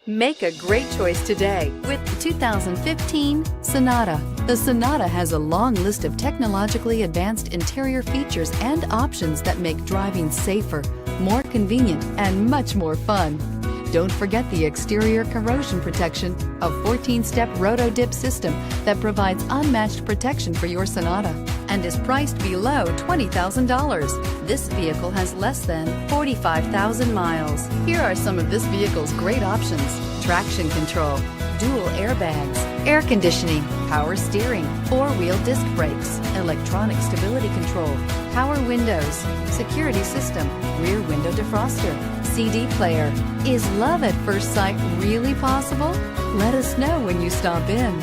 Make a great choice today with the 2015 Sonata. The Sonata has a long list of technologically advanced interior features and options that make driving safer, more convenient, and much more fun. Don't forget the exterior corrosion protection, a 14-step roto-dip system that provides unmatched protection for your Sonata and is priced below $20,000. This vehicle has less than 45,000 miles. Here are some of this vehicle's great options: traction control, dual airbags, air conditioning, power steering, four-wheel disc brakes, electronic stability control, power windows, security system, rear window defroster, CD player. Is love at first sight really possible? Let us know when you stop in.